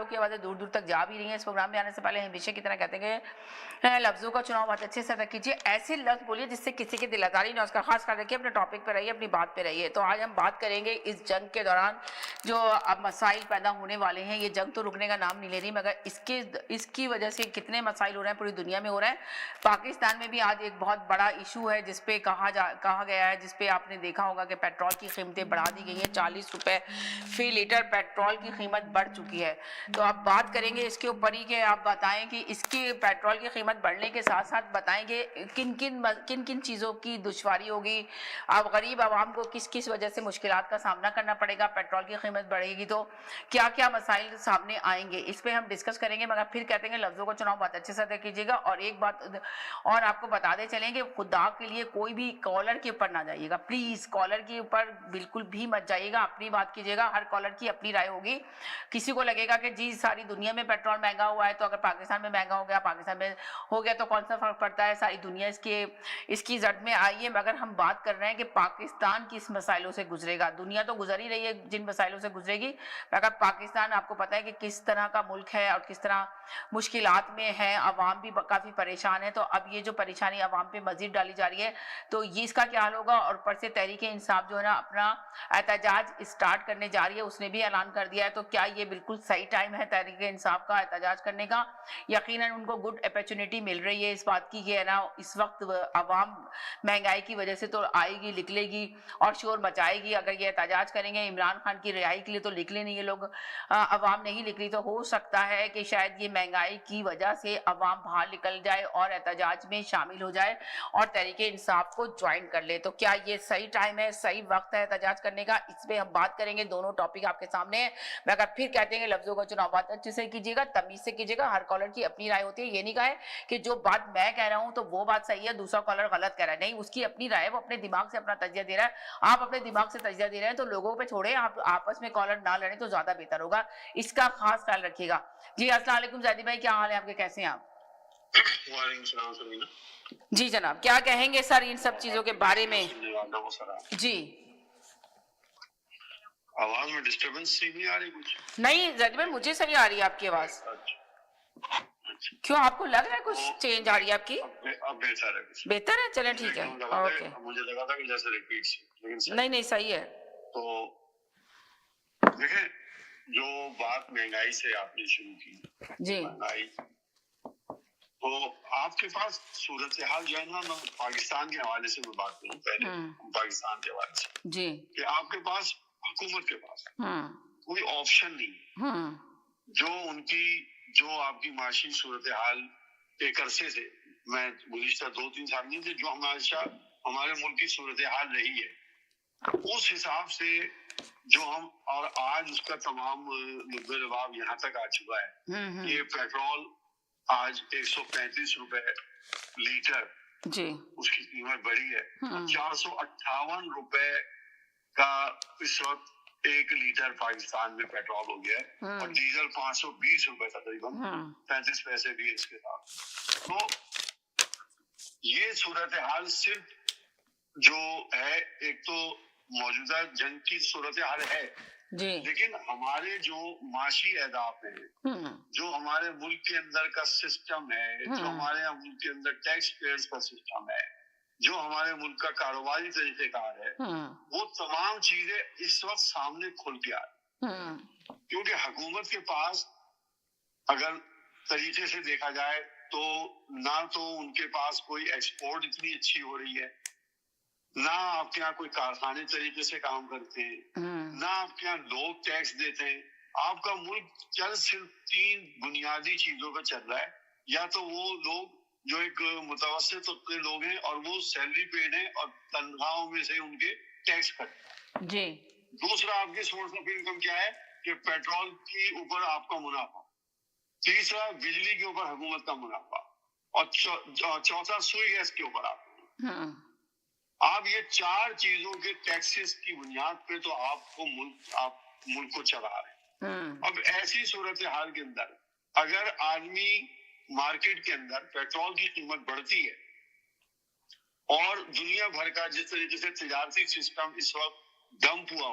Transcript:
لوگ کی آوازیں دور دور تک جا بھی رہی ہیں. اس پروگرام میں آنے سے پہلے ہمیشہ کی طرح کہتے ہیں کہ لفظوں کا چناؤ بہت اچھے سے ادا کیجیے, ایسے لفظ بولیے جس سے کسی کی دل آزاری نہ, اس کا خاص خیال رکھیے, اپنے ٹاپک پہ رہیے, اپنی بات پہ رہیے. تو آج ہم بات کریں گے اس جنگ کے دوران جو اب مسائل پیدا ہونے والے ہیں. یہ جنگ تو رکنے کا نام نہیں لے رہی, مگر اس کی وجہ سے کتنے مسائل ہو رہے ہیں, پوری دنیا میں ہو رہے ہیں. پاکستان میں بھی آج ایک بہت بڑا ایشو ہے جس پہ کہا گیا ہے, جس پہ آپ نے دیکھا ہوگا کہ پیٹرول کی قیمتیں بڑھا دی گئی ہیں. 40 روپے فی لیٹر پیٹرول کی قیمت بڑھ چکی ہے. تو آپ بات کریں گے اس کے اوپر ہی کہ آپ بتائیں کہ اس کی پیٹرول کی قیمت بڑھنے کے ساتھ ساتھ بتائیں کہ کن کن چیزوں کی دشواری ہوگی, اب غریب عوام کو کس کس وجہ سے مشکلات کا سامنا کرنا پڑے گا. پیٹرول کی قیمت بڑھے گی تو کیا کیا مسائل سامنے آئیں گے, اس پہ ہم ڈسکس کریں گے. مگر پھر کہتے ہیں کہ لفظوں کو چناؤ بہت اچھے سے ادا کیجیے گا. اور ایک بات اور آپ کو بتاتے چلیں کہ خدا کے لیے کوئی بھی کالر کے اوپر نہ جائیے گا, پلیز کالر کے اوپر بالکل بھی مت جائیے گا, اپنی بات کیجیے گا. ہر کالر کی اپنی رائے ہوگی. کسی کو لگے گا کہ جی ساری دنیا میں پیٹرول مہنگا ہوا ہے, تو اگر پاکستان میں مہنگا ہو گیا, پاکستان میں ہو گیا تو کون سا فرق پڑتا ہے, ساری دنیا اس کی زد میں آئی ہے. مگر ہم بات کر رہے ہیں کہ پاکستان کس مسائلوں سے گزرے گا. دنیا تو گزر ہی رہی ہے جن مسائلوں سے گزرے گی, مگر پاکستان آپ کو پتہ ہے کہ کس طرح کا ملک ہے اور کس طرح مشکلات میں ہے. عوام بھی کافی پریشان ہے. تو اب یہ جو پریشانی عوام پہ مزید ڈالی جا رہی ہے, تو یہ اس کا کیا حل ہوگا. اور اوپر سے تحریک انصاف جو ہے نا اپنا احتجاج اسٹارٹ کرنے جا رہی ہے, اس نے بھی اعلان کر دیا ہے. تو کیا یہ بالکل صحیح ٹائم ہے تحریک انصاف کا احتجاج کرنے کا؟ یقیناً ان کو گڈ اپرچونٹی مل رہی ہے اس بات کی کہ نا اس وقت عوام مہنگائی کی وجہ سے تو آئے گی, نکلے گی اور شور مچائے گی. اگر یہ احتجاج کریں گے عمران خان کی رہائی کے لیے تو نکلے نہیں یہ لوگ, عوام نہیں نکلی, تو ہو سکتا ہے کہ شاید یہ مہنگائی کی وجہ سے عوام باہر نکل جائے اور احتجاج میں شامل ہو جائے اور تحریک انصاف کو جوائن کر لے. تو کیا یہ صحیح ٹائم ہے, صحیح وقت ہے احتجاج کرنے کا؟ اس پہ ہم بات کریں گے. دونوں ٹاپک آپ کے سامنے ہیں. مگر پھر کہتے ہیں کہ لفظوں کا چناؤ بہت اچھے سے کیجیے گا, تمیز سے کیجیے گا. ہر کالر کی اپنی رائے ہوتی ہے. یہ نہیں کہا ہے کہ جو بات میں کہہ رہا ہوں تو وہ بات صحیح ہے, دوسرا کالر غلط کہہ رہا ہے. نہیں, اس کی اپنی رائے, وہ اپنے دماغ سے اپنا تجزیہ دے رہا ہے. آپ اپنے دماغ سے تجزیہ دے رہے ہیں تو لوگوں پہ چھوڑیں, آپ آپس میں کالر نہ لڑیں تو زیادہ بہتر ہوگا. اس کا خاص خیال رکھیے گا. جی السلام علیکم زیدی بھائی, کیا حال ہے آپ کے, کیسے ہیں آپ؟ وعلیکم السلام سمینا. جی جناب, کیا کہیں گے سر ان سب چیزوں کے بارے میں؟ جی آواز میں ڈسٹربنس نہیں آ رہی کچھ؟ نہیں زیدی بھائی, مجھے صحیح آ رہی ہے آپ کی آواز. کیوں, آپ کو لگ رہا ہے کچھ چینج آ رہی ہے آپ کی؟ اب بہتر ہے, بہتر ہے, چلیں ٹھیک ہے, اوکے. مجھے لگا تھا کہ جیسے ریپیٹ سے, نہیں نہیں صحیح ہے. تو دیکھیں جو بات مہنگائی سے آپ نے شروع کی, جی مہنگائی, تو آپ کے پاس صورتحال جو ہے نا, میں پاکستان کے حوالے سے میں بات کروں پہلے, پاکستان کے حوالے سے, جی, کہ آپ کے پاس حکومت کے پاس کوئی آپشن نہیں. جو ان کی جو آپ کی معاشی صورتحال ایک عرصے سے, میں گزشتہ 2-3 سال نہیں تھے, جو ہمارے ملک کی صورتحال رہی ہے, اس حساب سے جو ہم, اور آج اس کا تمام لب لباب یہاں تک آ چکا ہے کہ پیٹرول آج 135 روپے لیٹر, جی, اس کی قیمت بڑھی ہے. 458 روپے کا اس وقت 1 لیٹر پاکستان میں پیٹرول ہو گیا ہے, اور ڈیزل 520 روپے تقریباً 35 پیسے بھی اس کے ساتھ. تو یہ صورتحال صرف جو ہے, ایک تو موجودہ جنگ کی صورتحال ہے, لیکن ہمارے جو معاشی اہداف ہیں, جو ہمارے ملک کے اندر کا سسٹم ہے, جو ہمارے ملک کے اندر ٹیکس پیئرز کا سسٹم ہے, جو ہمارے ملک کا کاروباری طریقہ کار ہے, وہ تمام چیزیں اس وقت سامنے کھل کے آ رہی. کیونکہ حکومت کے پاس اگر طریقے سے دیکھا جائے تو نہ تو ان کے پاس کوئی ایکسپورٹ اتنی اچھی ہو رہی ہے, نہ آپ کے یہاں کوئی کارخانے طریقے سے کام کرتے ہیں, نہ آپ کے یہاں لوگ ٹیکس دیتے ہیں. آپ کا ملک چل صرف 3 بنیادی چیزوں پہ چل رہا ہے. یا تو وہ لوگ جو ایک متوسط طبقے لوگ ہیں اور وہ سیلری پیڈ ہیں اور تنخواہوں میں سے ان کے ٹیکس کٹتے ہیں. دوسرا آپ کی سورس آف انکم کیا ہے کہ پیٹرول کے اوپر آپ کا منافع, تیسرا بجلی کے اوپر حکومت کا منافع, اور چوتھا سوئی گیس کے اوپر آپ یہ 4 چیزوں کے ٹیکسز کی بنیاد پہ تو آپ ملک کو چلا رہے ہیں. اب ایسی صورتحال کے اندر اگر آدمی مارکیٹ کے اندر پیٹرول کی قیمت بڑھتی ہے, اور دنیا بھر کا جس طریقے سے تجارتی سسٹم اس وقت ڈمپ ہوا